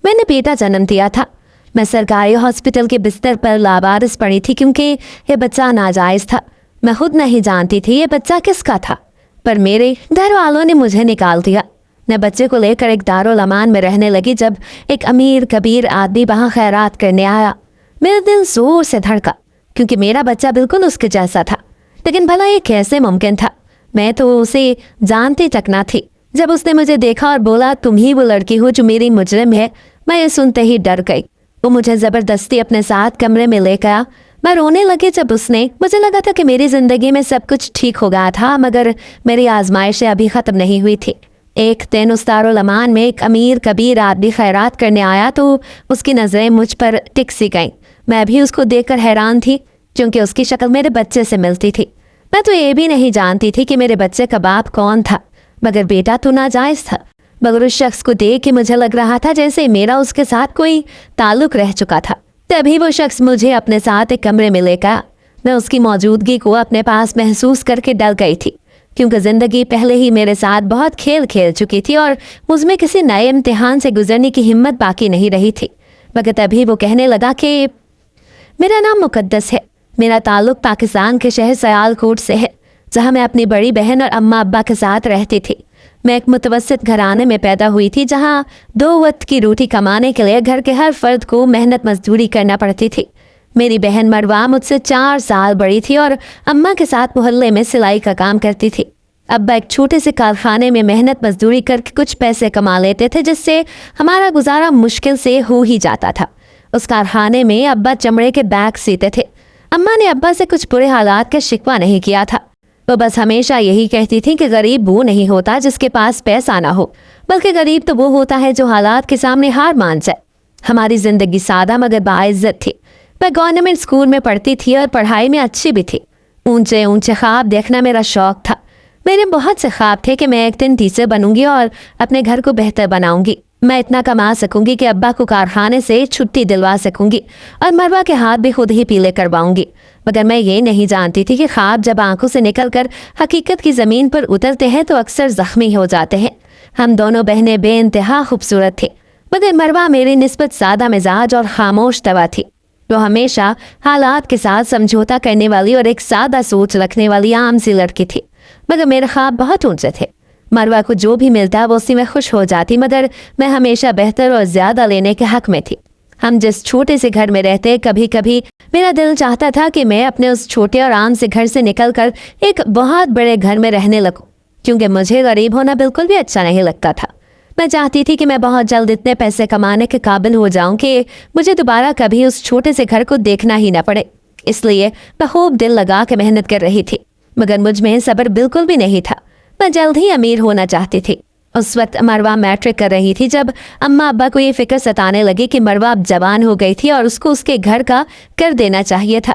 मैंने बेटा जन्म दिया था। मैं सरकारी हॉस्पिटल के बिस्तर पर लावारिस पड़ी थी क्योंकि ये बच्चा नाजायज था। मैं खुद नहीं जानती थी ये बच्चा किसका था, पर मेरे घर वालों ने मुझे निकाल दिया। मैं बच्चे को लेकर एक दारुल अमान में रहने लगी जब एक अमीर कबीर आदमी वहाँ खैरात करने आया। मेरा दिल जोर से धड़का क्योंकि मेरा बच्चा बिल्कुल उसके जैसा था। लेकिन भला ये कैसे मुमकिन था? मैं तो उसे जानती तक ना थी। जब उसने मुझे देखा और बोला तुम ही वो लड़की हो जो मेरी मुजरिम है, मैं ये सुनते ही डर गई। वो मुझे ज़बरदस्ती अपने साथ कमरे में ले गया। मैं रोने लगी जब उसने, मुझे लगा था कि मेरी ज़िंदगी में सब कुछ ठीक हो गया था, मगर मेरी आजमाइशें अभी ख़त्म नहीं हुई थी। एक दिन उस दारुल अमान में एक अमीर कबीर आदमी खैरात करने आया तो उसकी नज़रें मुझ पर टिक सी गईं। मैं भी उसको देखकर हैरान थी क्योंकि उसकी शक्ल मेरे बच्चे से मिलती थी। मैं तो ये भी नहीं जानती थी कि मेरे बच्चे का बाप कौन था, मगर बेटा तो नाजायज़ था। मगर उस शख्स को देख के मुझे लग रहा था जैसे मेरा उसके साथ कोई ताल्लुक रह चुका था। तभी वो शख्स मुझे अपने साथ एक कमरे में लेकर, मैं उसकी मौजूदगी को अपने पास महसूस करके डर गई थी क्योंकि ज़िंदगी पहले ही मेरे साथ बहुत खेल खेल चुकी थी और मुझमें किसी नए इम्तिहान से गुजरने की हिम्मत बाकी नहीं रही थी। मगर तभी वो कहने लगा कि मेरा नाम मुकद्दस है, मेरा ताल्लुक पाकिस्तान के शहर सियालकोट से है जहाँ मैं अपनी बड़ी बहन और अम्मा अब्बा के साथ रहती थी। मैं एक मुतवस्सित घराने में पैदा हुई थी जहाँ 2 वक्त की रोटी कमाने के लिए घर के हर फर्द को मेहनत मजदूरी करना पड़ती थी। मेरी बहन मरवा मुझसे 4 साल बड़ी थी और अम्मा के साथ मोहल्ले में सिलाई का काम करती थी। अब्बा एक छोटे से कारखाने में मेहनत मजदूरी करके कुछ पैसे कमा लेते थे जिससे हमारा गुजारा मुश्किल से हो ही जाता था। उस कारखाने में अब्बा चमड़े के बैग सीते थे। अम्मा ने अब्बा से कुछ बुरे हालात का शिकवा नहीं किया था। वो बस हमेशा यही कहती थी कि गरीब वो नहीं होता जिसके पास पैसा ना हो, बल्कि गरीब तो वो होता है जो हालात के सामने हार मान जाए। हमारी ज़िंदगी सादा मगर बाइज्जत थी। मैं गवर्नमेंट स्कूल में पढ़ती थी और पढ़ाई में अच्छी भी थी। ऊंचे ऊंचे ख्वाब देखना मेरा शौक था। मेरे बहुत से ख्वाब थे कि मैं एक दिन टीचर बनूंगी और अपने घर को बेहतर बनाऊंगी। मैं इतना कमा सकूंगी कि अब्बा को कारखाने से छुट्टी दिलवा सकूंगी और मरवा के हाथ भी खुद ही पीले करवाऊंगी। मगर मैं ये नहीं जानती थी कि ख्वाब जब आंखों से निकलकर हकीकत की ज़मीन पर उतरते हैं तो अक्सर ज़ख्मी हो जाते हैं। हम दोनों बहनें बेइंतहा खूबसूरत थी, मगर मरवा मेरी निस्बत सादा मिजाज और खामोश तवा थी। वो हमेशा हालात के साथ समझौता करने वाली और एक सादा सोच रखने वाली आम सी लड़की थी। मगर मेरे ख्वाब बहुत ऊंचे थे। मरवा को जो भी मिलता वो उसी में खुश हो जाती, मगर मैं हमेशा बेहतर और ज़्यादा लेने के हक में थी। हम जिस छोटे से घर में रहते, कभी कभी मेरा दिल चाहता था कि मैं अपने उस छोटे और आम से घर से निकलकर एक बहुत बड़े घर में रहने लगूं, क्योंकि मुझे गरीब होना बिल्कुल भी अच्छा नहीं लगता था। मैं चाहती थी कि मैं बहुत जल्द इतने पैसे कमाने के काबिल हो जाऊं कि मुझे दोबारा कभी उस छोटे से घर को देखना ही ना पड़े। इसलिए मैं खूब दिल लगा के मेहनत कर रही थी, मगर मुझ में सब्र बिल्कुल भी नहीं था। मैं जल्द ही अमीर होना चाहती थी। उस वक्त मरवा मैट्रिक कर रही थी जब अम्मा अब्बा को ये फिक्र सताने लगी कि मरवा अब जवान हो गई थी और उसको उसके घर का कर देना चाहिए था,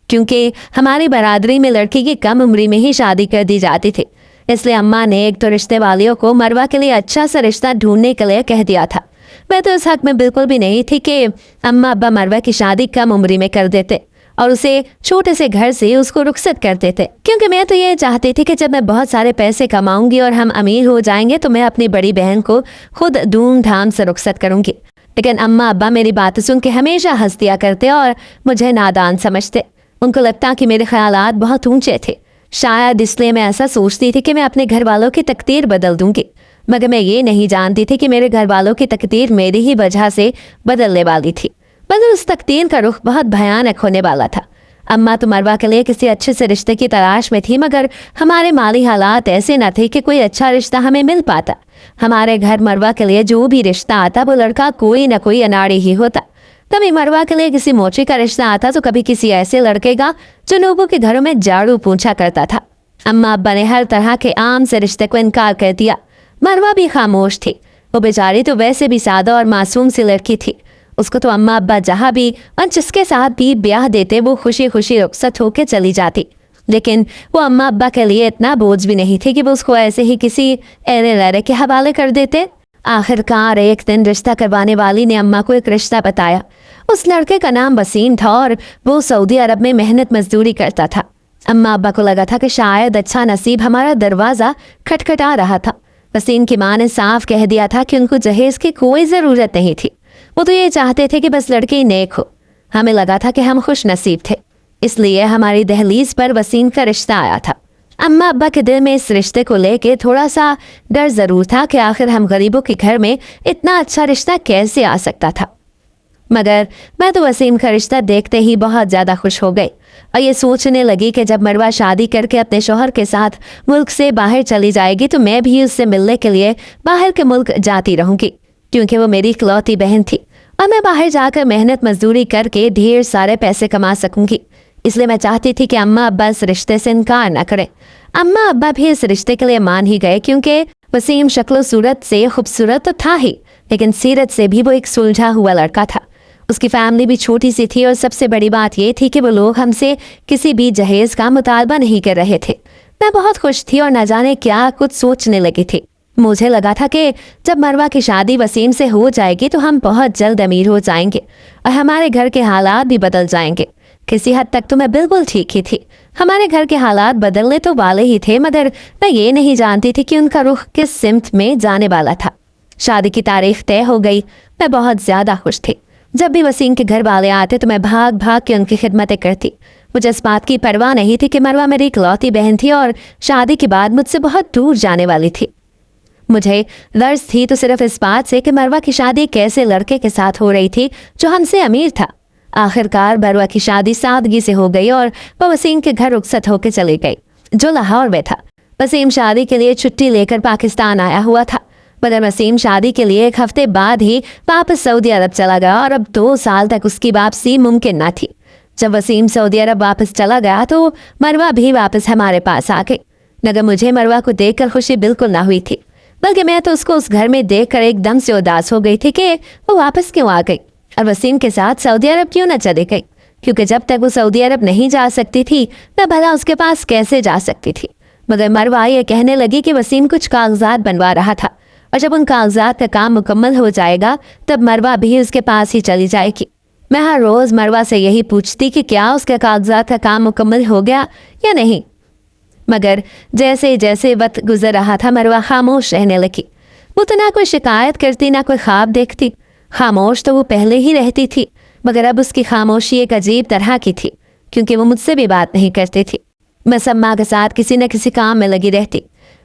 क्योंकि हमारी बरादरी में लड़की की कम उम्री में ही शादी कर दी जाती थी। इसलिए अम्मा ने एक तो रिश्ते वालियों को मरवा के लिए अच्छा सा रिश्ता ढूंढने के लिए कह दिया था। मैं तो इस हक में बिल्कुल भी नहीं थी कि अम्मा अब्बा मरवा की शादी कम उम्री में कर देते और उसे छोटे से घर से उसको रुखसत कर देते, क्योंकि मैं तो ये चाहती थी कि जब मैं बहुत सारे पैसे कमाऊंगी और हम अमीर हो जाएंगे तो मैं अपनी बड़ी बहन को खुद धूमधाम से रुखसत करूंगी। लेकिन अम्मा अब्बा मेरी बात सुन के हमेशा हंस दिया करते और मुझे नादान समझते। उनको लगता कि मेरे ख्यालात बहुत ऊंचे थे। शायद इसलिए मैं ऐसा सोचती थी कि मैं अपने घर वालों की तकदीर बदल दूंगी, मगर मैं ये नहीं जानती थी कि मेरे घर वालों की तकदीर मेरी ही वजह से बदलने वाली थी। मगर उस तकदीर का रुख बहुत भयानक होने वाला था। अम्मा तो मरवा के लिए किसी अच्छे से रिश्ते की तलाश में थी, मगर हमारे माली हालात ऐसे न थे कि कोई अच्छा रिश्ता हमें मिल पाता। हमारे घर मरवा के लिए जो भी रिश्ता आता वो लड़का कोई ना कोई अनाड़ी ही होता। कभी मरवा के लिए किसी मोची का रिश्ता आता तो कभी किसी ऐसे लड़के का जो लोगों के घरों में झाड़ू पूछा करता था। अम्मा अब्बा ने हर तरह के आम से रिश्ते को इनकार कर दिया। मरवा भी खामोश थी। वो बेचारी तो वैसे भी सादा और मासूम सी लड़की थी। उसको तो अम्मा अब्बा जहाँ भी और जिसके साथ भी ब्याह देते वो खुशी खुशी रुखसत होकर चली जाती। लेकिन वो अम्मा अब्बा के लिए इतना बोझ भी नहीं थे कि वो उसको ऐसे ही किसी एरे लड़के के हवाले कर देते। आखिरकार एक दिन रिश्ता करवाने वाली ने अम्मा को एक रिश्ता बताया। उस लड़के का नाम वसीम था और वो सऊदी अरब में मेहनत मजदूरी करता था। अम्मा अब्बा को लगा था कि शायद अच्छा नसीब हमारा दरवाज़ा खटखटा रहा था। वसीम की माँ ने साफ कह दिया था कि उनको जहेज की कोई ज़रूरत नहीं थी। वो तो ये चाहते थे कि बस लड़की नेक हो। हमें लगा था कि हम खुश नसीब थे, इसलिए हमारी दहलीज पर वसीम का रिश्ता आया था। अम्मा अब्बा के दिल में इस रिश्ते को लेके थोड़ा सा डर ज़रूर था कि आखिर हम गरीबों के घर में इतना अच्छा रिश्ता कैसे आ सकता था। मगर मैं तो वसीम का रिश्ता देखते ही बहुत ज़्यादा खुश हो गई और ये सोचने लगी कि जब मरवा शादी करके अपने शौहर के साथ मुल्क से बाहर चली जाएगी तो मैं भी उससे मिलने के लिए बाहर के मुल्क जाती रहूँगी, क्योंकि वो मेरी इकलौती बहन थी और मैं बाहर जाकर मेहनत मजदूरी करके ढेर सारे पैसे कमा सकूंगी। इसलिए मैं चाहती थी कि अम्मा अब्बा इस रिश्ते से इनकार न करें। अम्मा अब्बा भी इस रिश्ते के लिए मान ही गए, क्योंकि वसीम शक्ल सूरत से खूबसूरत तो था ही, लेकिन सीरत से भी वो एक सुलझा हुआ लड़का था। उसकी फैमिली भी छोटी सी थी और सबसे बड़ी बात ये थी कि वो लोग हमसे किसी भी जहेज का मुतालबा नहीं कर रहे थे। मैं बहुत खुश थी और न जाने क्या कुछ सोचने लगी थी। मुझे लगा था कि जब मरवा की शादी वसीम से हो जाएगी तो हम बहुत जल्द अमीर हो जाएंगे और हमारे घर के हालात भी बदल जाएंगे। किसी हद तक तो मैं बिल्कुल ठीक ही थी। हमारे घर के हालात बदलने तो वाले ही थे, मगर मैं ये नहीं जानती थी कि उनका रुख किस सिमत में जाने वाला था। शादी की तारीख तय हो गई। मैं बहुत ज़्यादा खुश थी। जब भी वसीम के घर वाले आते तो मैं भाग भाग के उनकी खिदमतें करती। मुझे इस बात की परवाह नहीं थी कि मरवा मेरी इकलौती बहन थी और शादी के बाद मुझसे बहुत दूर जाने वाली थी। मुझे गर्ज थी तो सिर्फ इस बात से कि मरवा की शादी कैसे लड़के के साथ हो रही थी जो हमसे अमीर था। आखिरकार मरवा की शादी सादगी से हो गई और वह वसीम के घर रुखसत होकर चली गई, जो लाहौर में था। वसीम शादी के लिए छुट्टी लेकर पाकिस्तान आया हुआ था, मगर वसीम शादी के लिए 1 हफ्ते बाद ही वापस सऊदी अरब चला गया और अब 2 साल तक उसकी वापसी मुमकिन न थी। जब वसीम सऊदी अरब वापस चला गया तो मरवा भी वापस हमारे पास आ गई, मगर मुझे मरवा को देखकर खुशी बिल्कुल ना हुई थी, बल्कि मैं तो उसको उस घर में देखकर एकदम से उदास हो गई थी कि वो वापस क्यों आ गई और वसीम के साथ सऊदी अरब क्यों न चली गई, क्योंकि जब तक वो सऊदी अरब नहीं जा सकती थी मैं भला उसके पास कैसे जा सकती थी। मगर मरवा ये कहने लगी कि वसीम कुछ कागजात बनवा रहा था और जब उन कागजात का काम मुकम्मल हो जाएगा तब मरवा भी उसके पास ही चली जाएगी। मैं हर रोज़ मरवा से यही पूछती कि क्या उसके कागजात का काम मुकम्मल हो गया या नहीं, मगर जैसे जैसे वक्त गुजर रहा था मरवा खामोश रहने लगी। वो तो ना कोई शिकायत करती ना कोई ख्वाब देखती। खामोश तो वो पहले ही रहती थी, मगर अब उसकी खामोशी एक अजीब तरह की थी, क्योंकि वो मुझसे भी बात नहीं करती थी। मैं सम्मा के साथ किसी न किसी काम में लगी रहती।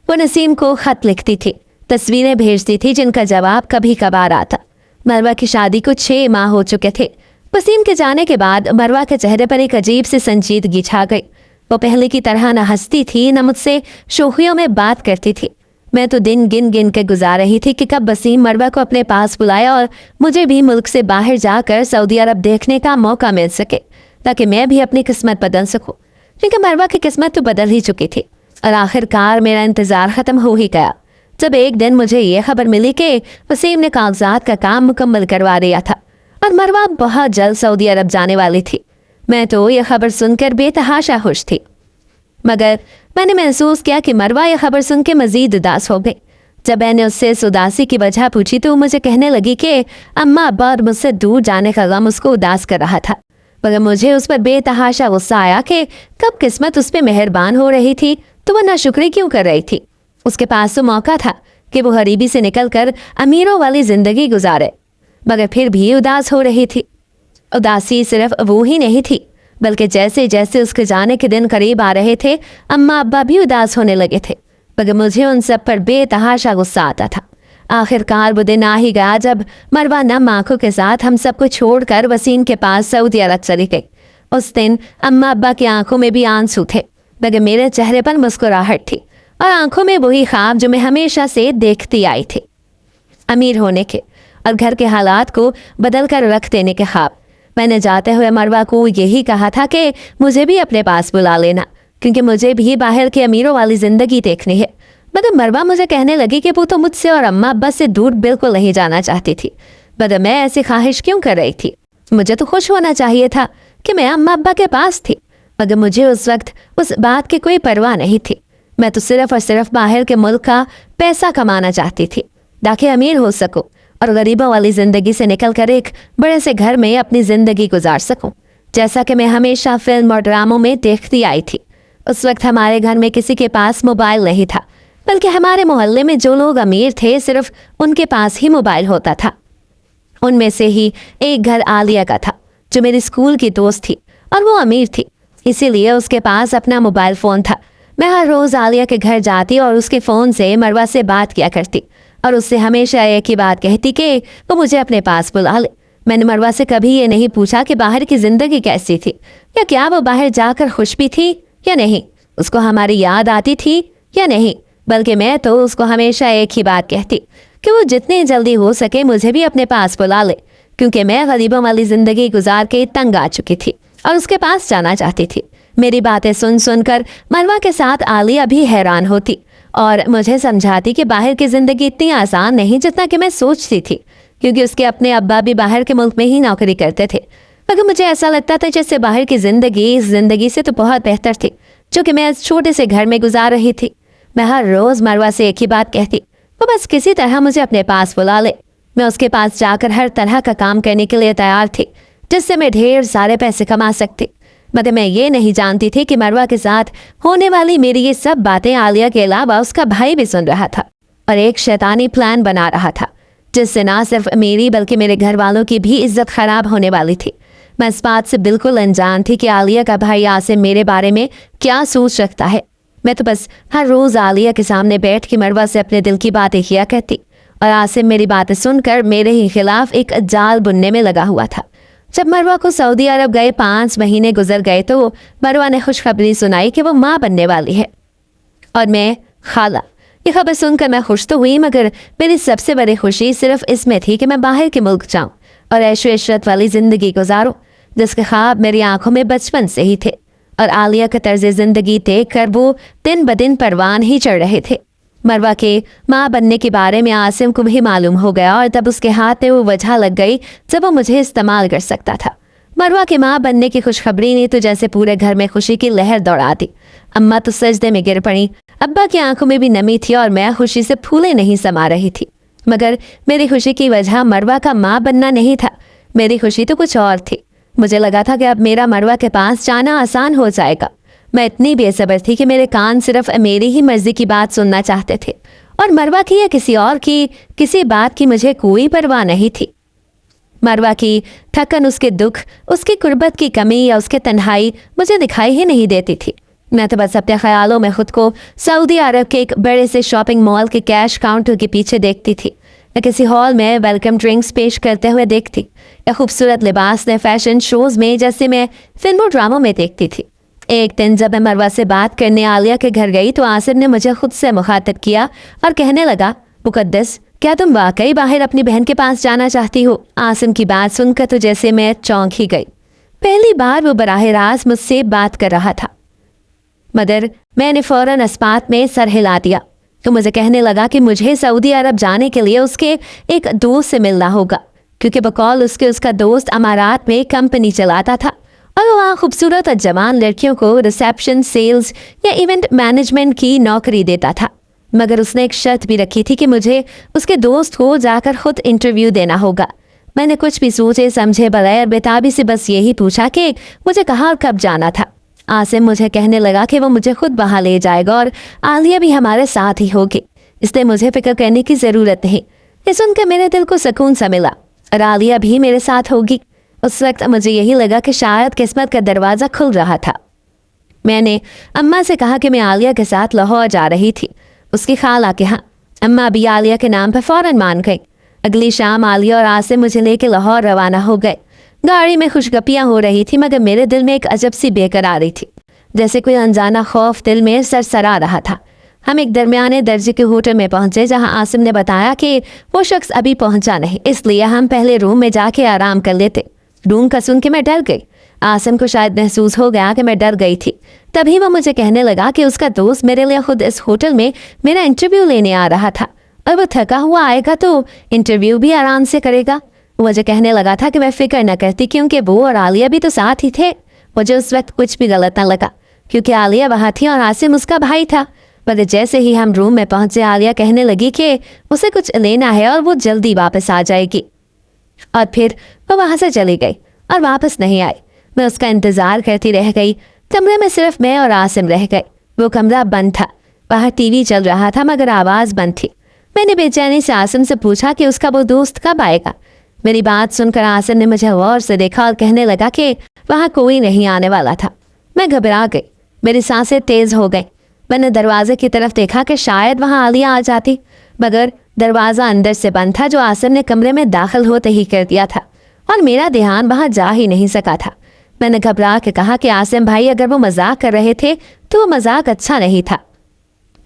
वो नसीम को खत लिखती थी, तस्वीरें भेजती थी जिनका जवाब कभी कभार आता। मरवा की शादी को 6 माह हो चुके थे। वसीम के जाने के बाद मरवा के चेहरे पर एक अजीब सी संजीदगी छा गई। वो पहले की तरह न हंसती थी न मुझसे शोखियों में बात करती थी। मैं तो दिन गिन गिन के गुजार रही थी कि कब वसीम मरवा को अपने पास बुलाया और मुझे भी मुल्क से बाहर जाकर सऊदी अरब देखने का मौका मिल सके, ताकि मैं भी अपनी किस्मत बदल सकूं, क्योंकि मरवा की किस्मत तो बदल ही चुकी थी। और आखिरकार मेरा इंतज़ार ख़त्म हो ही गया जब एक दिन मुझे ये खबर मिली कि वसीम ने कागजात का काम मुकम्मल करवा दिया था और मरवा बहुत जल्द सऊदी अरब जाने वाली थी। मैं तो यह खबर सुनकर बेतहाशा खुश थी, मगर मैंने महसूस किया कि मरवा यह खबर सुन के मज़ीद उदास हो गई। जब मैंने उससे इस उदासी की वजह पूछी तो मुझे कहने लगी कि अम्मा अब्बा और मुझसे दूर जाने का गम उसको उदास कर रहा था, मगर मुझे उस पर बेतहाशा गुस्सा आया कि कब किस्मत उस पर मेहरबान हो रही थी तो वह नाशुक्री क्यों कर रही थी। उसके पास तो मौका था कि वो गरीबी से निकलकर अमीरों वाली ज़िंदगी गुजारे, मगर फिर भी उदास हो रही थी। उदासी सिर्फ वो ही नहीं थी, बल्कि जैसे जैसे उसके जाने के दिन करीब आ रहे थे अम्मा अब्बा भी उदास होने लगे थे, मगर मुझे उन सब पर बेतहाशा गुस्सा आता था। आखिरकार वो दिन आ ही गया जब मरवा नम आंखों के साथ हम सबको छोड़कर वसीम के पास सऊदी अरब चली गई। उस दिन अम्मा अब्बा की आंखों में भी आंसू थे, मगर मेरे चेहरे पर मुस्कुराहट थी और आंखों में वही ख्वाब जो मैं हमेशा से देखती आई थी, अमीर होने के और घर के हालात को बदल कर रख देने के ख्वाब। मैंने जाते हुए मरवा को यही कहा था कि मुझे भी अपने पास बुला लेना, क्योंकि मुझे भी बाहर के अमीरों वाली ज़िंदगी देखनी है। मगर मरवा मुझे कहने लगी कि वो तो मुझसे और अम्मा अब्बा से दूर बिल्कुल नहीं जाना चाहती थी, मगर मैं ऐसी ख्वाहिश क्यों कर रही थी। मुझे तो खुश होना चाहिए था कि मैं अम्मा अब्बा के पास थी, मगर मुझे उस वक्त उस बात की कोई परवाह नहीं थी। मैं तो सिर्फ और सिर्फ बाहर के मुल्क का पैसा कमाना चाहती थी ताकि अमीर हो सकूं और गरीबों वाली ज़िंदगी से निकलकर एक बड़े से घर में अपनी ज़िंदगी गुजार सकूं, जैसा कि मैं हमेशा फिल्म और ड्रामों में देखती आई थी। उस वक्त हमारे घर में किसी के पास मोबाइल नहीं था, बल्कि हमारे मोहल्ले में जो लोग अमीर थे सिर्फ उनके पास ही मोबाइल होता था। उनमें से ही एक घर आलिया का था जो मेरी स्कूल की दोस्त थी और वो अमीर थी, इसीलिए उसके पास अपना मोबाइल फ़ोन था। मैं हर रोज़ आलिया के घर जाती और उसके फ़ोन से मरवा से बात किया करती और उससे हमेशा एक ही बात कहती कि वो मुझे अपने पास बुला ले। मैंने मरवा से कभी ये नहीं पूछा कि बाहर की ज़िंदगी कैसी थी या क्या वो बाहर जाकर खुश भी थी या नहीं, उसको हमारी याद आती थी या नहीं, बल्कि मैं तो उसको हमेशा एक ही बात कहती कि वो जितनी जल्दी हो सके मुझे भी अपने पास बुला ले, क्योंकि मैं गरीबों वाली ज़िंदगी गुजार के तंग आ चुकी थी और उसके पास जाना चाहती थी। मेरी बातें सुन सुनकर मरवा के साथ आलिया भी हैरान होती और मुझे समझाती कि बाहर की ज़िंदगी इतनी आसान नहीं जितना कि मैं सोचती थी, क्योंकि उसके अपने अब्बा भी बाहर के मुल्क में ही नौकरी करते थे। मगर मुझे ऐसा लगता था जैसे बाहर की ज़िंदगी इस ज़िंदगी से तो बहुत बेहतर थी जो कि मैं इस छोटे से घर में गुजार रही थी। मैं हर रोज़ मरवा से एक ही बात कहती, वो बस किसी तरह मुझे अपने पास बुला ले। मैं उसके पास जाकर हर तरह का काम करने के लिए तैयार थी जिससे मैं ढेर सारे पैसे कमा सकती। मगर मैं ये नहीं जानती थी कि मरवा के साथ होने वाली मेरी ये सब बातें आलिया के अलावा उसका भाई भी सुन रहा था और एक शैतानी प्लान बना रहा था जिससे ना सिर्फ मेरी बल्कि मेरे घर वालों की भी इज्जत खराब होने वाली थी। मैं इस बात से बिल्कुल अनजान थी कि आलिया का भाई आसिम मेरे बारे में क्या सोच रखता है। मैं तो बस हर रोज़ आलिया के सामने बैठ के मरवा से अपने दिल की बातें किया करती और आसिम मेरी बातें सुनकर मेरे ही खिलाफ एक जाल बुनने में लगा हुआ था। जब मरवा को सऊदी अरब गए 5 महीने गुजर गए तो मरवा ने खुशखबरी सुनाई कि वो माँ बनने वाली है और मैं खाला। ये खबर सुनकर मैं खुश तो हुई, मगर मेरी सबसे बड़ी खुशी सिर्फ इसमें थी कि मैं बाहर के मुल्क जाऊं और ऐशो इशरत वाली ज़िंदगी गुजारूं जिसके ख्वाब मेरी आंखों में बचपन से ही थे। और आलिया का तर्ज ज़िंदगी देख कर वो दिन ब दिन परवान ही चढ़ रहे थे। मरवा के माँ बनने के बारे में आसिम को भी मालूम हो गया और तब उसके हाथ में वो वजह लग गई जब वो मुझे इस्तेमाल कर सकता था। मरवा के माँ बनने की खुशखबरी ने तो जैसे पूरे घर में खुशी की लहर दौड़ा दी। अम्मा तो सजदे में गिर पड़ी, अब्बा की आंखों में भी नमी थी और मैं खुशी से फूले नहीं समा रही थी। मगर मेरी खुशी की वजह मरवा का माँ बनना नहीं था, मेरी खुशी तो कुछ और थी। मुझे लगा था कि अब मेरा मरवा के पास जाना आसान हो जाएगा। मैं इतनी बेसब्र थी कि मेरे कान सिर्फ मेरी ही मर्जी की बात सुनना चाहते थे और मरवा की या किसी और की किसी बात की मुझे कोई परवाह नहीं थी। मरवा की थकन, उसके दुख, उसकी कुर्बत की कमी या उसके तन्हाई मुझे दिखाई ही नहीं देती थी। मैं तो बस अपने ख्यालों में खुद को सऊदी अरब के एक बड़े से शॉपिंग मॉल के कैश काउंटर के पीछे देखती थी, या किसी हॉल में वेलकम ड्रिंक्स पेश करते हुए देखती, या खूबसूरत लिबास ने फैशन शोज़ में जैसे मैं फिल्मों ड्रामों में देखती थी। एक दिन जब मैं मरवा से बात करने आलिया के घर गई तो आसिम ने मुझे खुद से मुखातिब किया और कहने लगा, मुकद्दस, क्या तुम वाकई बाहर अपनी बहन के पास जाना चाहती हो? आसिम की बात सुनकर तो जैसे मैं चौंक ही गई। पहली बार वो बराह रास्त मुझसे बात कर रहा था, मगर मैंने फ़ौरन अस्पात में सर हिला दिया। तो मुझे कहने लगा कि मुझे सऊदी अरब जाने के लिए उसके एक दोस्त से मिलना होगा, क्योंकि बकौल उसका दोस्त अमारात में कंपनी चलाता था और वहाँ खूबसूरत और जवान लड़कियों को रिसेप्शन, सेल्स या इवेंट मैनेजमेंट की नौकरी देता था। मगर उसने एक शर्त भी रखी थी कि मुझे उसके दोस्त को जाकर खुद इंटरव्यू देना होगा। मैंने कुछ भी सोचे समझे बगैर बेताबी से बस यही पूछा कि मुझे कहाँ और कब जाना था। आसिम मुझे कहने लगा कि वो मुझे खुद वहाँ ले जाएगा और आलिया भी हमारे साथ ही होगी, इसलिए मुझे फिक्र करने की ज़रूरत नहीं। ये सुनकर मेरे दिल को सुकून सा मिला और आलिया भी मेरे साथ होगी। उस वक्त मुझे यही लगा कि शायद किस्मत का दरवाज़ा खुल रहा था। मैंने अम्मा से कहा कि मैं आलिया के साथ लाहौर जा रही थी, उसकी खाला के यहाँ। अम्मा भी आलिया के नाम पर फ़ौरन मान गई। अगली शाम आलिया और आसिम मुझे लेके लाहौर रवाना हो गए। गाड़ी में खुशगपियाँ हो रही थी, मगर मेरे दिल में एक अजब सी बेकरारी थी, जैसे कोई अनजाना खौफ दिल में सरसरा रहा था। हम एक दरमियाने दर्जे के होटल में पहुंचे, जहां आसिम ने बताया कि वो शख्स अभी पहुंचा नहीं, इसलिए हम पहले रूम में जाके आराम कर लेते। रूम का सुन के मैं डर गई। आसिम को शायद महसूस हो गया कि मैं डर गई थी। तभी वो मुझे कहने लगा कि उसका दोस्त मेरे लिए खुद इस होटल में मेरा इंटरव्यू लेने आ रहा था और वो थका हुआ आएगा तो इंटरव्यू भी आराम से करेगा। मुझे कहने लगा था कि मैं फिक्र न करती, क्योंकि वो और आलिया भी तो साथ ही थे। मुझे उस वक्त कुछ भी गलत न लगा, क्योंकि आलिया वहाँ थी और आसिम उसका भाई था। पर जैसे ही हम रूम में पहुंचे, आलिया कहने लगी कि उसे कुछ लेना है और वो जल्दी वापस आ जाएगी। और फिर वो वहाँ से चली गई और वापस नहीं आई। मैं उसका इंतज़ार करती रह गई। कमरे में सिर्फ मैं और आसिम रह गए। वो कमरा बंद था। बाहर टीवी चल रहा था मगर आवाज़ बंद थी। मैंने बेचैनी से आसिम से पूछा कि उसका वो दोस्त कब आएगा। मेरी बात सुनकर आसिम ने मुझे गौर से देखा और कहने लगा कि वहाँ कोई नहीं आने वाला था। मैं घबरा गई, मेरी सांसें तेज़ हो गईं। मैंने दरवाजे की तरफ देखा कि शायद वहाँ आलिया आ जाती, मगर दरवाज़ा अंदर से बंद था जो आसिम ने कमरे में दाखिल होते ही कर दिया था और मेरा ध्यान वहाँ जा ही नहीं सका था। मैंने घबरा के कहा कि आसिम भाई, अगर वो मजाक कर रहे थे तो वो मजाक अच्छा नहीं था।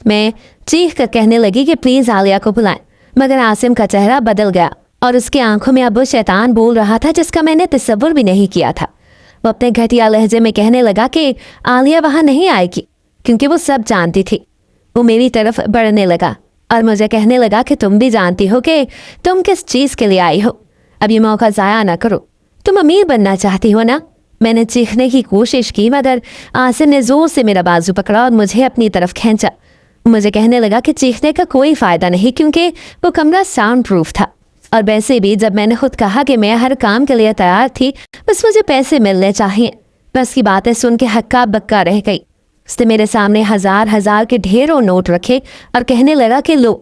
मैं चीख कर कहने लगी कि प्लीज़ आलिया को बुलाएं, मगर आसिम का चेहरा बदल गया और उसकी आंखों में अब वो शैतान बोल रहा था जिसका मैंने तसव्वुर भी नहीं किया था। वो अपने घटिया लहजे में कहने लगा कि आलिया वहाँ नहीं आएगी, क्योंकि वो सब जानती थी। वो मेरी तरफ बढ़ने लगा और मुझे कहने लगा कि तुम भी जानती हो कि तुम किस चीज़ के लिए आई हो। अब ये मौका ज़ाया ना करो, तुम अमीर बनना चाहती हो ना। मैंने चीखने की कोशिश की मगर आसिम ने ज़ोर से मेरा बाजू पकड़ा और मुझे अपनी तरफ खींचा। मुझे कहने लगा कि चीखने का कोई फ़ायदा नहीं, क्योंकि वो कमरा साउंड प्रूफ था और वैसे भी जब मैंने खुद कहा कि मैं हर काम के लिए तैयार थी, बस मुझे पैसे मिलने चाहिए। बस की बातें सुन के हक्का बक्का रह गई। उसने मेरे सामने हजार हजार के ढेरों नोट रखे और कहने लगा कि लो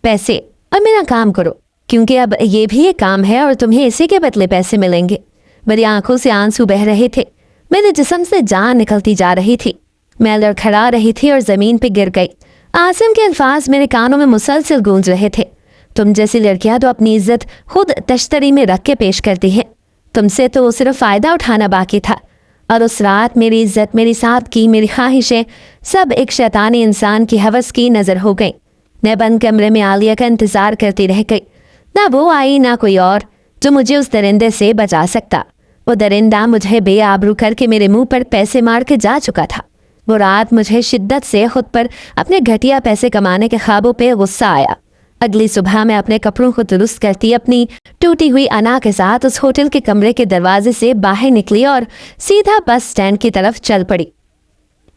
पैसे और मेरा काम करो, क्योंकि अब ये भी एक काम है और तुम्हें इसी के बदले पैसे मिलेंगे। मेरी आंखों से आंसू बह रहे थे, मेरे जिस्म से जान निकलती जा रही थी। मैं लड़खड़ा रही थी और ज़मीन पे गिर गई। आसिम के अल्फाज मेरे कानों में मुसलसल गूंज रहे थे। तुम जैसी लड़कियां तो अपनी इज्जत खुद तश्तरी में रख के पेश करती हैं, तुमसे तो सिर्फ फ़ायदा उठाना बाकी था। और उस रात मेरी इज्जत, मेरी सादगी, मेरी ख्वाहिशें सब एक शैतानी इंसान की हवस की नज़र हो गई। मैं बंद कमरे में आलिया का इंतज़ार करती रह गई। ना वो आई ना कोई और जो मुझे उस दरिंदे से बचा सकता। वो दरिंदा मुझे बेआबरू करके मेरे मुंह पर पैसे मार के जा चुका था। वो रात मुझे शिद्दत से खुद पर अपने घटिया पैसे कमाने के ख्वाबों पे गुस्सा आया। अगली सुबह मैं अपने कपड़ों को दुरुस्त करती अपनी टूटी हुई अना के साथ उस होटल के कमरे के दरवाजे से बाहर निकली और सीधा बस स्टैंड की तरफ चल पड़ी।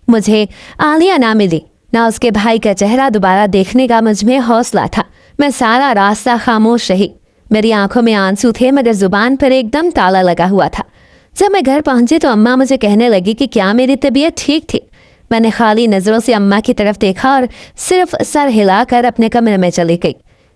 मुझे आलिया ना मिली, ना उसके भाई का चेहरा दोबारा देखने का मुझ में हौसला था। मैं सारा रास्ता खामोश रही। मेरी आंखों में आंसू थे मगर जुबान पर एकदम ताला लगा हुआ था। जब मैं घर पहुंची तो अम्मा मुझे कहने लगी कि क्या मेरी तबीयत ठीक थी। मैंने खाली नज़रों से अम्मा की तरफ देखा और सिर्फ सर हिलाकर अपने कमरे में चली गई।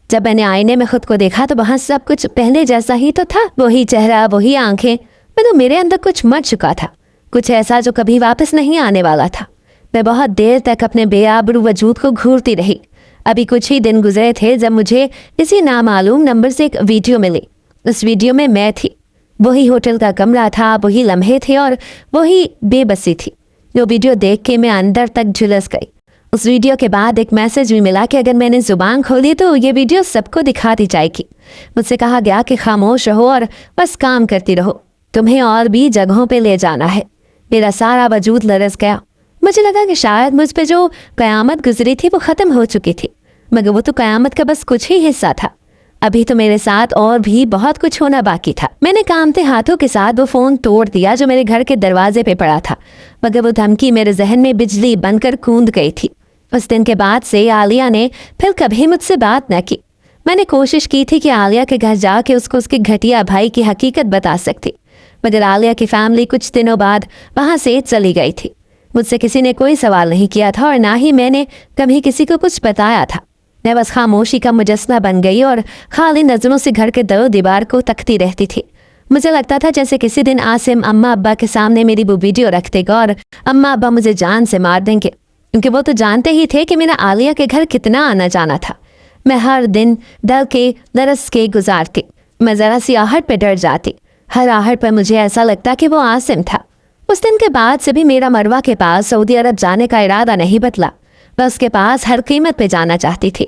जब मैंने आईने में खुद को देखा तो वहाँ सब कुछ पहले जैसा ही तो था। वही चेहरा, वही आंखें, मैं तो मेरे अंदर कुछ मर चुका था, कुछ ऐसा जो कभी वापस नहीं आने वाला था। मैं बहुत देर तक अपने बेआबरू वजूद को घूरती रही। अभी कुछ ही दिन गुजरे थे जब मुझे किसी नामालूम नंबर से एक वीडियो मिली। उस वीडियो में मैं थी, वही होटल का कमरा था, वही लम्हे थे और वही बेबसी थी। वो वीडियो देख के मैं अंदर तक झुलस गई। उस वीडियो के बाद एक मैसेज भी मिला कि अगर मैंने ज़ुबान खोली तो ये वीडियो सबको दिखा दी जाएगी। मुझसे कहा गया कि खामोश रहो और बस काम करती रहो, तुम्हें और भी जगहों पे ले जाना है। मेरा सारा वजूद लरस गया। मुझे लगा कि शायद मुझ पे जो क़यामत गुजरी थी वो ख़त्म हो चुकी थी, मगर वो तो क़यामत का बस कुछ ही हिस्सा था। अभी तो मेरे साथ और भी बहुत कुछ होना बाकी था। मैंने कामते हाथों के साथ वो फ़ोन तोड़ दिया जो मेरे घर के दरवाजे पे पड़ा था, मगर वो धमकी मेरे जहन में बिजली बनकर कूद गई थी। उस दिन के बाद से आलिया ने फिर कभी मुझसे बात न की। मैंने कोशिश की थी कि आलिया के घर जाके उसको उसके घटिया भाई की हकीकत बता सकती, मगर आलिया की फैमिली कुछ दिनों बाद वहाँ से चली गई थी। मुझसे किसी ने कोई सवाल नहीं किया था और ना ही मैंने कभी किसी को कुछ बताया था। मैं बस खामोशी का मुजस्समा बन गई और खाली नज़रों से घर के दरो दीवार को तकती रहती थी। मुझे लगता था जैसे किसी दिन आसिम अम्मा अब्बा के सामने मेरी वो वीडियो रख देगा और अम्मा अब्बा मुझे जान से मार देंगे, क्योंकि वो तो जानते ही थे कि मेरा आलिया के घर कितना आना जाना था। मैं हर दिन डर के लरस के गुजारती। मैं ज़रा सी आहट पर डर जाती। हर आहट पर मुझे ऐसा लगता कि वो आसिम था। उस दिन के बाद से भी मेरा मरवा के पास सऊदी अरब जाने का इरादा नहीं बदला। मैं उसके पास हर कीमत पे जाना चाहती थी,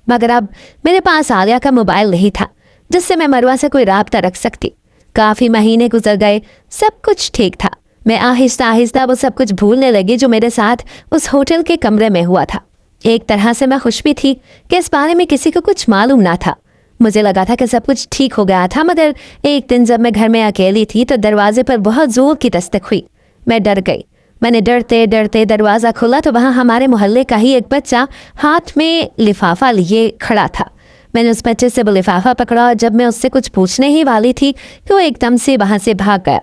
मगर अब मेरे पास आलिया का मोबाइल नहीं था जिससे मैं मरवा से कोई राब्ता रख सकती। काफ़ी महीने गुजर गए, सब कुछ ठीक था। मैं आहिस्ता आहिस्ता वो सब कुछ भूलने लगी जो मेरे साथ उस होटल के कमरे में हुआ था। एक तरह से मैं खुश भी थी कि इस बारे में किसी को कुछ मालूम ना था। मुझे लगा था कि सब कुछ ठीक हो गया था, मगर एक दिन जब मैं घर में अकेली थी तो दरवाजे पर बहुत ज़ोर की दस्तक हुई। मैं डर गई। मैंने डरते डरते दरवाज़ा खोला तो वहाँ हमारे मोहल्ले का ही एक बच्चा हाथ में लिफाफा लिए खड़ा था। मैंने उस बच्चे से वो लिफाफा पकड़ा और जब मैं उससे कुछ पूछने ही वाली थी कि वो एकदम से वहाँ से भाग गया।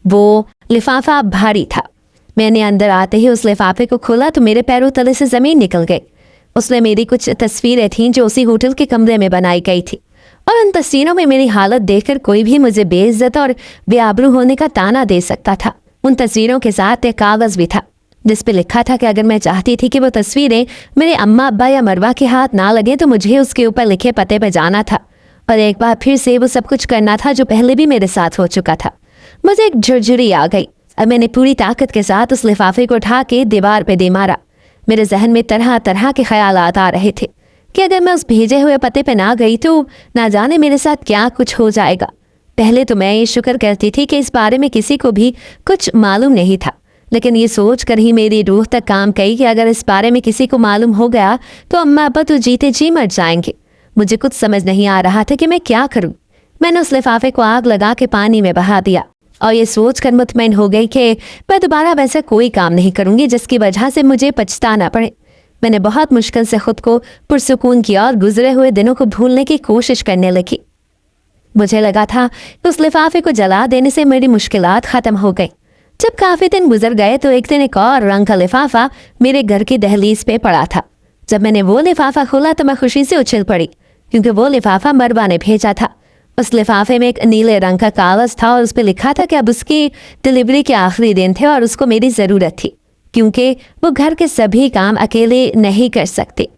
वो लिफाफा भारी था। मैंने अंदर आते ही उस लिफाफे को खोला तो मेरे पैरों तले से ज़मीन निकल गई। उसमें मेरी कुछ तस्वीरें थीं जो उसी होटल के कमरे में बनाई गई थी, और उन तस्वीरों में मेरी हालत देखकर कोई भी मुझे बेइज्जत और बेआबरू होने का ताना दे सकता था। उन तस्वीरों के साथ एक कागज़ भी था जिस पे लिखा था कि अगर मैं चाहती थी कि वो तस्वीरें मेरे अम्मा अब्बा या मरवा के हाथ ना लगे तो मुझे उसके ऊपर लिखे पते पे जाना था और एक बार फिर से वो सब कुछ करना था जो पहले भी मेरे साथ हो चुका था। मुझे एक झुरझुरी आ गई। अब मैंने पूरी ताकत के साथ उस लिफाफे को उठा के दीवार पे दे मारा। मेरे जहन में तरह तरह के ख्यालात आ रहे थे कि अगर मैं उस भेजे हुए पते पे ना गई तो ना जाने मेरे साथ क्या कुछ हो जाएगा। पहले तो मैं ये शुक्र करती थी कि इस बारे में किसी को भी कुछ मालूम नहीं था, लेकिन ये सोच कर ही मेरी रूह तक काम कही कि अगर इस बारे में किसी को मालूम हो गया तो अम्मा अब्बा तो जीते जी मर जाएंगे। मुझे कुछ समझ नहीं आ रहा था कि मैं क्या करूं। मैंने उस लिफाफे को आग लगा के पानी में बहा दिया और ये सोच कर मुतमईन हो गई कि मैं दोबारा वैसा कोई काम नहीं करूंगी जिसकी वजह से मुझे पछताना पड़े। मैंने बहुत मुश्किल से खुद को पुरसुकून किया और गुजरे हुए दिनों को भूलने की कोशिश करने लगी। मुझे लगा था कि उस लिफाफे को जला देने से मेरी मुश्किलात ख़त्म हो गई। जब काफ़ी दिन गुजर गए तो एक दिन एक और रंग का लिफाफा मेरे घर की दहलीज पे पड़ा था। जब मैंने वो लिफाफा खोला तो मैं खुशी से उछल पड़ी क्योंकि वो लिफाफा मरवा ने भेजा था। उस लिफाफे में एक नीले रंग का कागज़ था और उस पर लिखा था कि अब उसकी डिलीवरी के आखिरी दिन थे और उसको मेरी ज़रूरत थी क्योंकि वो घर के सभी काम अकेले नहीं कर सकते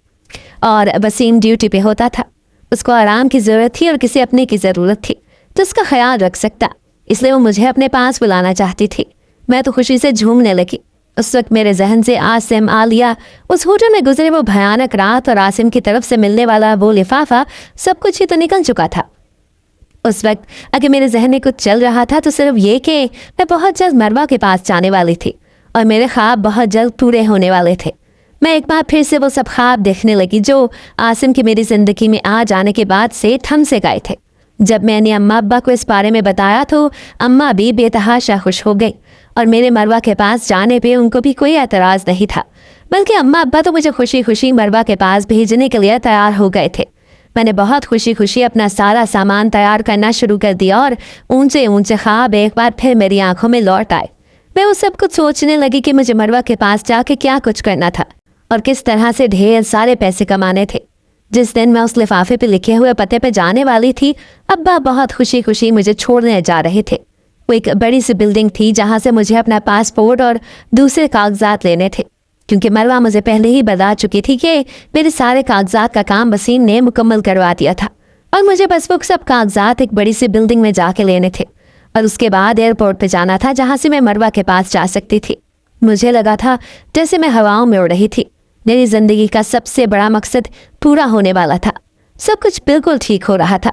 और वसीम ड्यूटी पे होता था। उसको आराम की ज़रूरत थी और किसी अपने की ज़रूरत थी तो उसका ख्याल रख सकता, इसलिए वो मुझे अपने पास बुलाना चाहती थी। मैं तो खुशी से झूमने लगी। उस वक्त मेरे जहन से आसिम, आलिया, उस होटल में गुजरे वो भयानक रात और आसिम की तरफ से मिलने वाला वो लिफाफा, सब कुछ ही तो निकल चुका था। उस वक्त अगर मेरे जहन में कुछ चल रहा था तो सिर्फ ये कि मैं बहुत जल्द मरवा के पास जाने वाली थी और मेरे ख्वाब बहुत जल्द पूरे होने वाले थे। मैं एक बार फिर से वो सब ख्वाब देखने लगी जो आसिम की मेरी ज़िंदगी में आ जाने के बाद से थम से गए थे। जब मैंने अम्मा अब्बा को इस बारे में बताया तो अम्मा भी बेतहाशा खुश हो गई और मेरे मरवा के पास जाने पे उनको भी कोई एतराज़ नहीं था, बल्कि अम्मा अब्बा तो मुझे खुशी खुशी मरवा के पास भेजने के लिए तैयार हो गए थे। मैंने बहुत खुशी खुशी अपना सारा सामान तैयार करना शुरू कर दिया और ऊंचे ऊंचे ख्वाब एक बार फिर मेरी आंखों में लौट आए। मैं उस सब कुछ सोचने लगी कि मुझे मरवा के पास जाके क्या कुछ करना था और किस तरह से ढेर सारे पैसे कमाने थे। जिस दिन मैं उस लिफाफे पे लिखे हुए पते पे जाने वाली थी, अब्बा बहुत खुशी खुशी मुझे छोड़ने जा रहे थे। वो एक बड़ी सी बिल्डिंग थी जहाँ से मुझे अपना पासपोर्ट और दूसरे कागजात लेने थे, क्योंकि मरवा मुझे पहले ही बता चुकी थी कि मेरे सारे कागजात का काम वसीम ने मुकम्मल करवा दिया था और मुझे बस वो सब कागजात एक बड़ी सी बिल्डिंग में जाके लेने थे और उसके बाद एयरपोर्ट पे जाना था जहाँ से मैं मरवा के पास जा सकती थी। मुझे लगा था जैसे मैं हवाओं में उड़ रही थी। मेरी ज़िंदगी का सबसे बड़ा मकसद पूरा होने वाला था। सब कुछ बिल्कुल ठीक हो रहा था।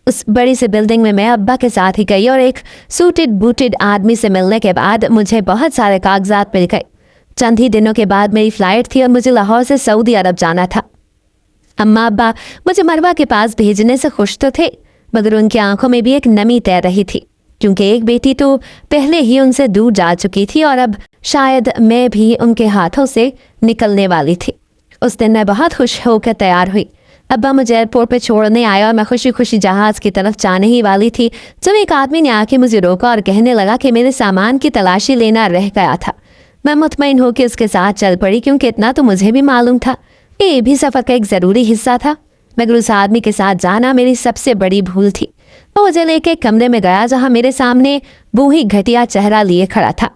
उस बड़ी सी बिल्डिंग में मैं अब्बा के साथ ही गई और एक सूटेड बूटेड आदमी से मिलने के बाद मुझे बहुत सारे कागजात मिल गए। चंद ही दिनों के बाद मेरी फ़्लाइट थी और मुझे लाहौर से सऊदी अरब जाना था। अम्मा अब्बा मुझे मरवा के पास भेजने से खुश तो थे, मगर उनकी आंखों में भी एक नमी तैर रही थी, क्योंकि एक बेटी तो पहले ही उनसे दूर जा चुकी थी और अब शायद मैं भी उनके हाथों से निकलने वाली थी। उस दिन मैं बहुत खुश होकर तैयार हुई। अब्बा मुझे एयरपोर्ट पे छोड़ने आया और मैं खुशी खुशी जहाज़ की तरफ जाने ही वाली थी जब एक आदमी ने आके मुझे रोका और कहने लगा कि मेरे सामान की तलाशी लेना रह गया था। मैं मुतमईन होकर उसके साथ चल पड़ी, क्योंकि इतना तो मुझे भी मालूम था ये भी सफ़र का एक ज़रूरी हिस्सा था। मगर उस आदमी के साथ जाना मेरी सबसे बड़ी भूल थी। वो मुझे लेके एक कमरे में गया जहाँ मेरे सामने वो ही घटिया चेहरा लिए खड़ा था।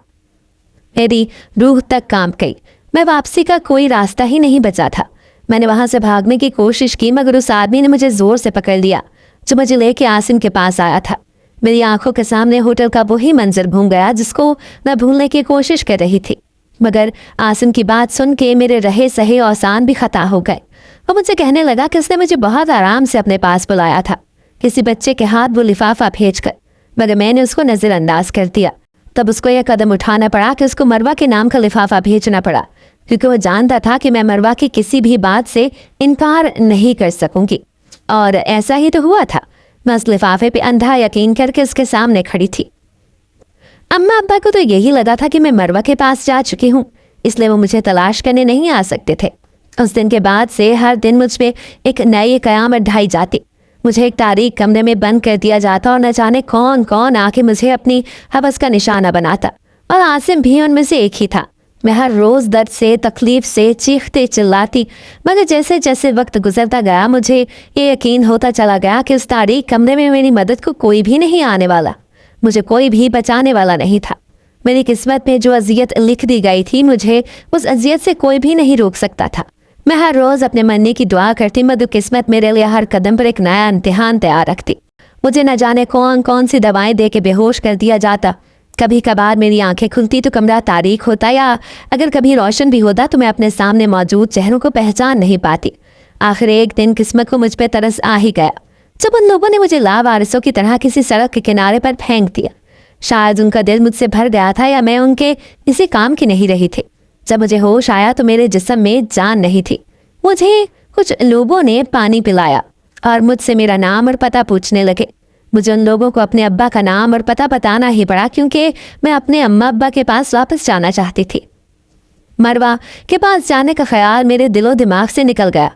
मेरी रूह तक कांप गई। मैं वापसी का कोई रास्ता ही नहीं बचा था। मैंने वहाँ से भागने की कोशिश की, मगर उस आदमी ने मुझे ज़ोर से पकड़ लिया जो मुझे लेके आसिम के पास आया था। मेरी आंखों के सामने होटल का वही मंजर घूम गया जिसको मैं भूलने की कोशिश कर रही थी, मगर आसिम की बात सुन के मेरे रहे सहे औसान भी खता हो गए। वो मुझसे कहने लगा कि उसने मुझे बहुत आराम से अपने पास बुलाया था, किसी बच्चे के हाथ वो लिफाफा भेजकर, मगर मैंने उसको नज़रअंदाज कर दिया। तब उसको यह कदम उठाना पड़ा कि उसको मरवा के नाम का लिफाफा भेजना पड़ा, क्योंकि वो जानता था कि मैं मरवा की किसी भी बात से इनकार नहीं कर सकूंगी। और ऐसा ही तो हुआ था। मैं उस लिफाफे पे अंधा यकीन करके उसके सामने खड़ी थी। अम्मा अब्बा को तो यही लगा था कि मैं मरवा के पास जा चुकी हूँ, इसलिए वो मुझे तलाश करने नहीं आ सकते थे। उस दिन के बाद से हर दिन मुझ पे एक नई क़यामत ढाई जाती। मुझे एक तारीख कमरे में बंद कर दिया जाता और न जाने कौन कौन आके मुझे अपनी हवस का निशाना बनाता और आसिम भी उनमें से एक ही था। मैं हर रोज़ दर्द से, तकलीफ से चीखते चिल्लाती, मगर जैसे जैसे वक्त गुजरता गया मुझे ये यकीन होता चला गया कि उस तारीख कमरे में मेरी मदद को कोई भी नहीं आने वाला, मुझे कोई भी बचाने वाला नहीं था। मेरी किस्मत में जो अजियत लिख दी गई थी, मुझे उस अजियत से कोई भी नहीं रोक सकता था। मैं हर रोज़ अपने मरने की दुआ करती, मगर किस्मत मेरे लिए हर कदम पर एक नया इम्तिहान तैयार रखती। मुझे न जाने कौन कौन सी दवाएं दे के बेहोश कर दिया जाता। कभी कभार मेरी आंखें खुलती तो कमरा तारीख होता, या अगर कभी रोशन भी होता तो मैं अपने सामने मौजूद चेहरों को पहचान नहीं पाती। आखिर एक दिन किस्मत को मुझ पर तरस आ ही गया, जब उन लोगों ने मुझे लावारिसों की तरह किसी सड़क के किनारे पर फेंक दिया। शायद उनका दिल मुझसे भर गया था, या मैं उनके किसी काम की नहीं रही थी। जब मुझे होश आया तो मेरे जिस्म में जान नहीं थी। मुझे कुछ लोगों ने पानी पिलाया और मुझसे मेरा नाम और पता पूछने लगे। मुझे उन लोगों को अपने अब्बा का नाम और पता बताना ही पड़ा, क्योंकि मैं अपने अम्मा अब्बा के पास वापस जाना चाहती थी। मरवा के पास जाने का ख्याल मेरे दिलो दिमाग से निकल गया।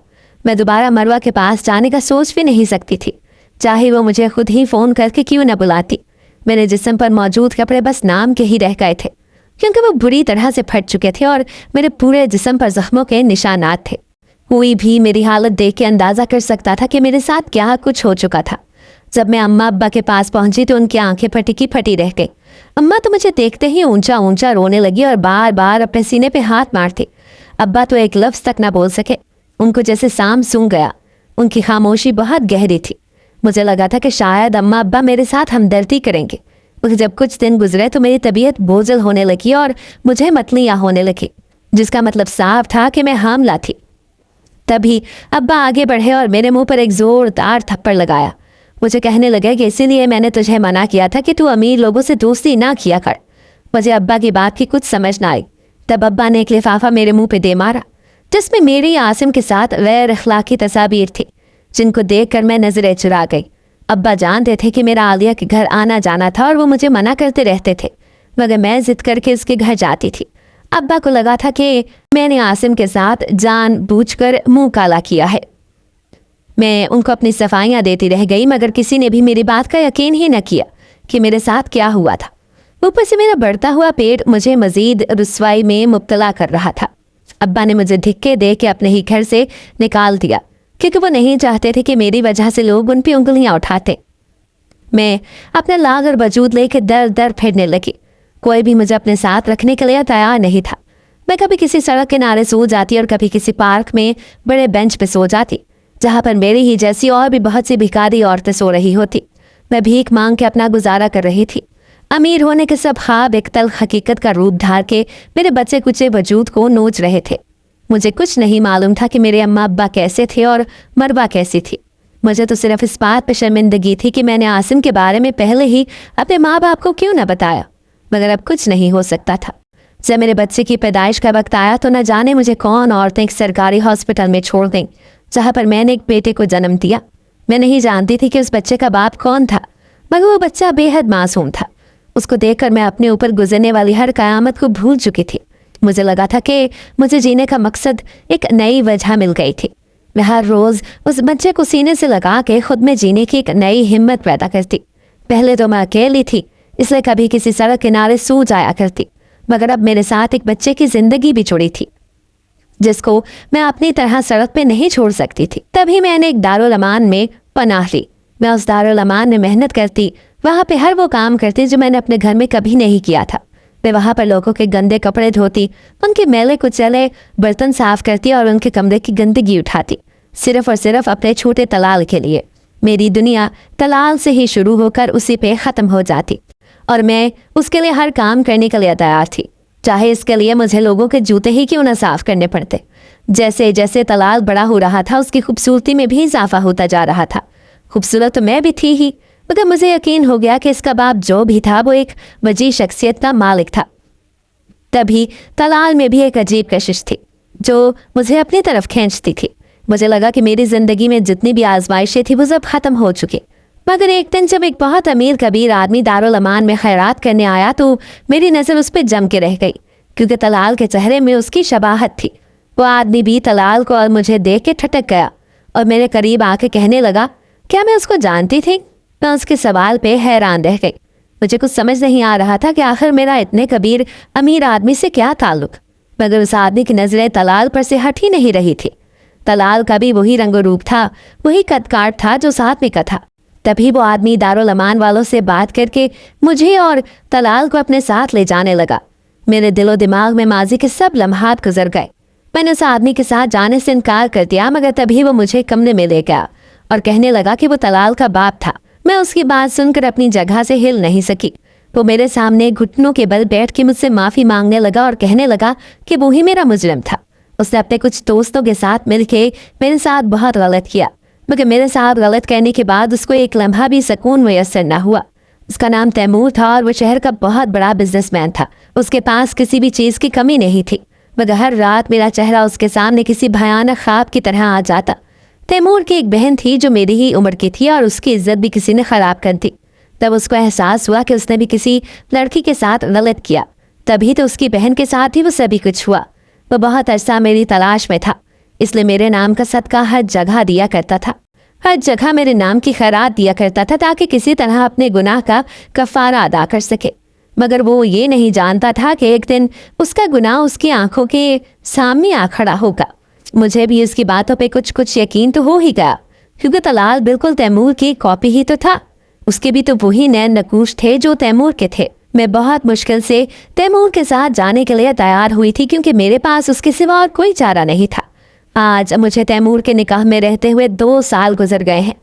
मैं दोबारा मरवा के पास जाने का सोच भी नहीं सकती थी, चाहे वो मुझे खुद ही फ़ोन करके क्यों न बुलाती। मेरे जिस्म पर मौजूद कपड़े बस नाम के ही रह गए थे, क्योंकि वो बुरी तरह से फट चुके थे और मेरे पूरे जिस्म पर जख्मों के निशानात थे। कोई भी मेरी हालत देख के अंदाज़ा कर सकता था कि मेरे साथ क्या कुछ हो चुका था। जब मैं अम्मा अब्बा के पास पहुंची तो उनकी आंखें फटी की फटी रह गई। अम्मा तो मुझे देखते ही ऊंचा ऊंचा रोने लगी और बार बार अपने सीने पे हाथ मारती। अब्बा तो एक लफ्ज़ तक ना बोल सके, उनको जैसे सांप सूंघ गया। उनकी खामोशी बहुत गहरी थी। मुझे लगा था कि शायद अम्मा अब्बा मेरे साथ हमदर्दी करेंगे, मगर जब कुछ दिन गुजरे तो मेरी तबीयत बोझल होने लगी और मुझे मतलियाँ होने लगी, जिसका मतलब साफ था कि मैं हामला थी। तभी अब्बा आगे बढ़े और मेरे मुंह पर एक जोरदार थप्पड़ लगाया। मुझे कहने लगे कि इसीलिए मैंने तुझे मना किया था कि तू अमीर लोगों से दोस्ती ना किया कर। मुझे अब्बा की बात की कुछ समझ ना आई। तब अब्बा ने एक लिफाफा मेरे मुंह पे दे मारा, जिसमें मेरी आसिम के साथ गैर अखलाकी तस्वीर थी, जिनको देखकर मैं नजरें चुरा गई। अब्बा जानते थे कि मेरा आलिया के घर आना जाना था और वो मुझे मना करते रहते थे, मगर मैं जिद करके उसके घर जाती थी। अब्बा को लगा था कि मैंने आसिम के साथ जानबूझकर मुंह काला किया है। मैं उनको अपनी सफाइयाँ देती रह गई, मगर किसी ने भी मेरी बात का यकीन ही न किया कि मेरे साथ क्या हुआ था। ऊपर से मेरा बढ़ता हुआ पेट मुझे मजीद रुस्वाई में मुब्तला कर रहा था। अब्बा ने मुझे धिक्के दे के अपने ही घर से निकाल दिया, क्योंकि वो नहीं चाहते थे कि मेरी वजह से लोग उन पर उंगलियाँ उठाते। मैं अपना लाग और वजूद लेके दर दर फिरने लगी। कोई भी मुझे अपने साथ रखने के लिए तैयार नहीं था। मैं कभी किसी सड़क किनारे सो जाती और कभी किसी पार्क में बड़े बेंच पे सो जाती, जहाँ पर मेरी ही जैसी और भी बहुत सी भिखारी औरतें सो रही होती। मैं भीख मांग के अपना गुजारा कर रही थी। अमीर होने के सब ख्वाब एक तल्ख हकीकत का रूप धार के मेरे बच्चे कुचे वजूद को नोच रहे थे। मुझे कुछ नहीं मालूम था कि मेरे अम्मा अब्बा कैसे थे और मरवा कैसी थी। मुझे तो सिर्फ इस बात पर शर्मिंदगी थी कि मैंने आसिम के बारे में पहले ही अपने माँ बाप को क्यों न बताया, मगर अब कुछ नहीं हो सकता था। जब मेरे बच्चे की पैदाइश का वक्त आया तो न जाने मुझे कौन औरतें एक सरकारी हॉस्पिटल में छोड़ दें, जहाँ पर मैंने एक बेटे को जन्म दिया। मैं नहीं जानती थी कि उस बच्चे का बाप कौन था, मगर वो बच्चा बेहद मासूम था। उसको देखकर मैं अपने ऊपर गुजरने वाली हर क़यामत को भूल चुकी थी। मुझे लगा था कि मुझे जीने का मकसद एक नई वजह मिल गई थी। मैं हर रोज़ उस बच्चे को सीने से लगा के खुद में जीने की एक नई हिम्मत पैदा करती। पहले तो मैं अकेली थी, इसलिए कभी किसी सड़क किनारे सो जाया करती, मगर अब मेरे साथ एक बच्चे की ज़िंदगी भी जुड़ी थी, जिसको मैं अपनी तरह सड़क पे नहीं छोड़ सकती थी। तभी मैंने एक दारुल अमान में पनाह ली। मैं उस दारुल अमान में मेहनत करती, वहाँ पे हर वो काम करती जो मैंने अपने घर में कभी नहीं किया था। मैं वहाँ पर लोगों के गंदे कपड़े धोती, उनके मैले कुचले बर्तन साफ करती और उनके कमरे की गंदगी उठाती, सिर्फ और सिर्फ अपने छोटे तलाल के लिए। मेरी दुनिया तलाल से ही शुरू होकर उसी पे ख़त्म हो जाती और मैं उसके लिए हर काम करने के लिए तैयार थी, चाहे इसके लिए मुझे लोगों के जूते ही क्यों न साफ करने पड़ते। जैसे जैसे तलाल बड़ा हो रहा था, उसकी खूबसूरती में भी इजाफा होता जा रहा था। खूबसूरत तो मैं भी थी ही, मगर मुझे यकीन हो गया कि इसका बाप जो भी था वो एक वजी शख्सियत का मालिक था। तभी तलाल में भी एक अजीब कशिश थी जो मुझे अपनी तरफ खींचती थी। मुझे लगा कि मेरी ज़िंदगी में जितनी भी आजमाइशें थी वो सब ख़त्म हो चुकी। मगर एक दिन जब एक बहुत अमीर कबीर आदमी दारुल अमान में खैरात करने आया तो मेरी नज़र उस पर जम के रह गई, क्योंकि तलाल के चेहरे में उसकी शबाहत थी। वो आदमी भी तलाल को और मुझे देख के ठटक गया और मेरे करीब आके कहने लगा, क्या मैं उसको जानती थी? मैं उसके सवाल पे हैरान रह गई। मुझे कुछ समझ नहीं आ रहा था कि आखिर मेरा इतने कबीर अमीर आदमी से क्या ताल्लुक, मगर उस आदमी की नजरें तलाल पर से हट ही नहीं रही थी। तलाल का भी वही रंगो रूप था, वही कदकाठ था जो साथ में का था। तभी वो आदमी दारुल अमान वालों से बात करके मुझे और तलाल को अपने साथ ले जाने लगा। मेरे दिलो दिमाग में माजी के सब लम्हात गुजर गए। मैंने उस आदमी के साथ जाने से इनकार कर दिया, मगर तभी वो मुझे कमरे में ले गया और कहने लगा कि वो तलाल का बाप था। मैं उसकी बात सुनकर अपनी जगह से हिल नहीं सकी। वो मेरे सामने घुटनों के बल बैठ के मुझसे माफ़ी मांगने लगा और कहने लगा कि वो ही मेरा मुजरिम था। उसने अपने कुछ दोस्तों के साथ मिलके मेरे साथ बहुत गलत किया, मगर मेरे साथ गलत करने के बाद उसको एक लम्हा भी सुकून मुयस्सर न हुआ। उसका नाम तैमूर था और वो शहर का बहुत बड़ा बिजनेसमैन था। उसके पास किसी भी चीज़ की कमी नहीं थी, मगर हर रात मेरा चेहरा उसके सामने किसी भयानक ख्वाब की तरह आ जाता। तैमूर की एक बहन थी जो मेरी ही उम्र की थी और उसकी इज्जत भी किसी ने ख़राब कर दी। तब उसको एहसास हुआ कि उसने भी किसी लड़की के साथ गलत किया, तभी तो उसकी बहन के साथ ही वो सभी कुछ हुआ। वो बहुत अरसा मेरी तलाश में था, इसलिए मेरे नाम का सदका हर जगह दिया करता था। हर जगह मेरे नाम की खैरात दिया करता था ताकि किसी तरह अपने गुनाह का कफ़ारा अदा कर सके। मगर वो ये नहीं जानता था कि एक दिन उसका गुनाह उसकी आंखों के सामने आ खड़ा होगा। मुझे भी उसकी बातों पे कुछ कुछ यकीन तो हो ही गया, क्योंकि तलाल बिल्कुल तैमूर की कॉपी ही तो था। उसके भी तो वही नैन नकूश थे जो तैमूर के थे। मैं बहुत मुश्किल से तैमूर के साथ जाने के लिए तैयार हुई थी, क्योंकि मेरे पास उसके सिवा और कोई चारा नहीं था। आज मुझे तैमूर के निकाह में रहते हुए 2 साल गुजर गए हैं।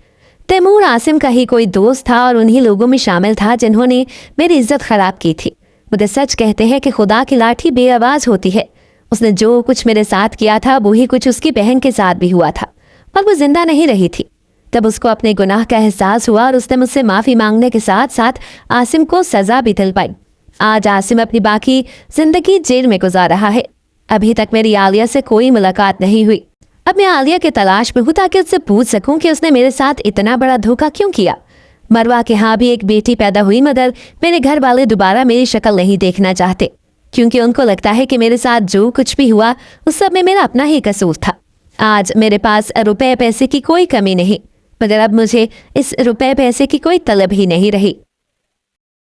तैमूर आसिम का ही कोई दोस्त था और उन्हीं लोगों में शामिल था जिन्होंने मेरी इज्जत खराब की थी। मुझे सच कहते हैं कि खुदा की लाठी बेआवाज होती है। उसने जो कुछ मेरे साथ किया था वही कुछ उसकी बहन के साथ भी हुआ था, और वो जिंदा नहीं रही थी। तब उसको अपने गुनाह का एहसास हुआ और उसने मुझसे माफ़ी मांगने के साथ साथ आसिम को सज़ा भी दिलवाई। आज आसिम अपनी बाकी ज़िंदगी जेल में गुजार रहा है। अभी तक मेरी आलिया से कोई मुलाकात नहीं हुई। अब मैं आलिया की तलाश में हूँ ताकि उससे पूछ सकूं कि उसने मेरे साथ इतना बड़ा धोखा क्यों किया। मरवा के यहाँ भी एक बेटी पैदा हुई, मगर मेरे घर वाले दोबारा मेरी शक्ल नहीं देखना चाहते, क्योंकि उनको लगता है कि मेरे साथ जो कुछ भी हुआ उस सब में मेरा अपना ही कसूर था। आज मेरे पास रुपए पैसे की कोई कमी नहीं, मगर अब मुझे इस रुपए पैसे की कोई तलब ही नहीं रही।